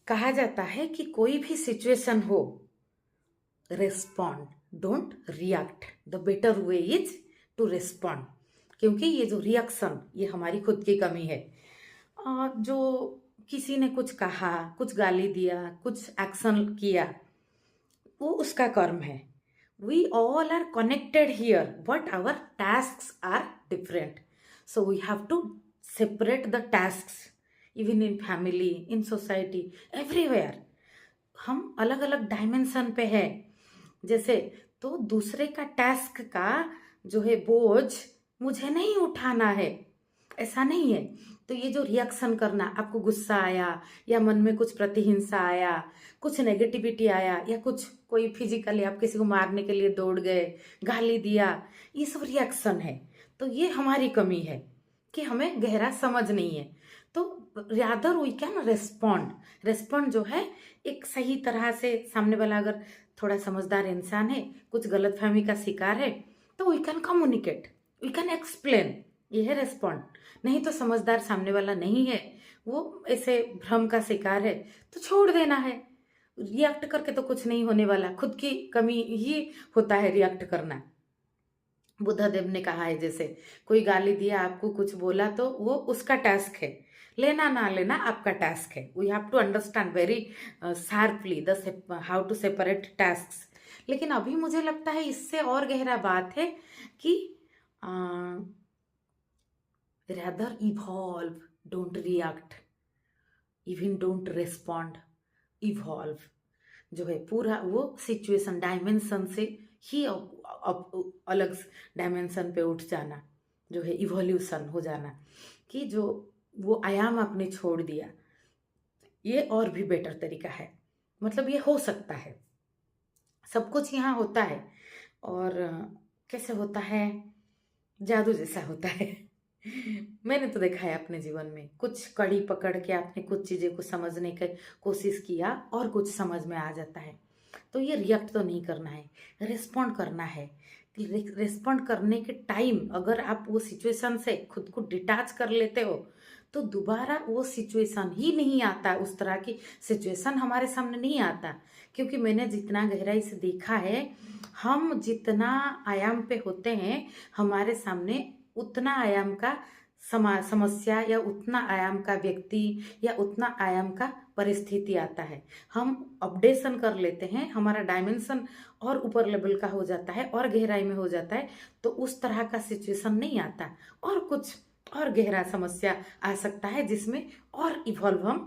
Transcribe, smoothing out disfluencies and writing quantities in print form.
कहा जाता है कि कोई भी सिचुएशन हो, respond don't react. The better way is to respond. क्योंकि ये जो रिएक्शन ये हमारी खुद की कमी है। जो किसी ने कुछ कहा, कुछ गाली दिया, कुछ एक्शन किया, वो उसका कर्म है। We all are connected here but our task are different. So we have to separate the task. Even in family, in society, everywhere हम अलग अलग डायमेंशन पे है। जैसे तो दूसरे का टास्क का जो है बोझ मुझे नहीं उठाना है, ऐसा नहीं है। तो ये जो रिएक्शन करना, आपको गुस्सा आया या मन में कुछ प्रतिहिंसा आया, कुछ नेगेटिविटी आया, या कुछ कोई फिजिकली आप किसी को मारने के लिए दौड़ गए, गाली दिया, ये सब रिएक्शन है। तो ये हमारी कमी है कि हमें गहरा समझ नहीं है। तो rather we can respond. Respond जो है एक सही तरह से, सामने वाला अगर थोड़ा समझदार इंसान है, कुछ गलतफहमी का शिकार है, तो we can communicate, we can explain, ये है रेस्पॉन्ड। नहीं तो समझदार सामने वाला नहीं है, वो ऐसे भ्रम का शिकार है, तो छोड़ देना है। रिएक्ट करके तो कुछ नहीं होने वाला, खुद की कमी ही होता है रिएक्ट करना। बुद्ध देव ने कहा है, जैसे कोई गाली दिया, आपको कुछ बोला, तो वो उसका टास्क है, लेना ना लेना आपका टास्क है। We have to understand very sharply the how to separate task. लेकिन अभी मुझे लगता है इससे और गहरा बात है कि rather evolve, don't react, even don't respond, evolve। जो है पूरा वो सिचुएशन डायमेंशन से ही अलग डायमेंशन पे उठ जाना, जो है इवोल्यूशन हो जाना, कि जो वो आयाम आपने छोड़ दिया, ये और भी बेटर तरीका है। मतलब ये हो सकता है, सब कुछ यहाँ होता है। और कैसे होता है, जादू जैसा होता है। मैंने तो देखा है अपने जीवन में, कुछ कड़ी पकड़ के आपने कुछ चीज़ें को समझने की कोशिश किया और कुछ समझ में आ जाता है। तो ये रिएक्ट तो नहीं करना है, रिस्पॉन्ड करना है। रिस्पॉन्ड करने के टाइम अगर आप वो सिचुएशन से खुद को डिटैच कर लेते हो, तो दोबारा वो सिचुएशन ही नहीं आता, उस तरह की सिचुएशन हमारे सामने नहीं आता। क्योंकि मैंने जितना गहराई से देखा है, हम जितना आयाम पे होते हैं, हमारे सामने उतना आयाम का समस्या या उतना आयाम का व्यक्ति या उतना आयाम का परिस्थिति आता है। हम अपडेशन कर लेते हैं, हमारा डायमेंशन और ऊपर लेवल का हो जाता है और गहराई में हो जाता है, तो उस तरह का सिचुएशन नहीं आता। और कुछ और गहरा समस्या आ सकता है जिसमें और इवॉल्व हम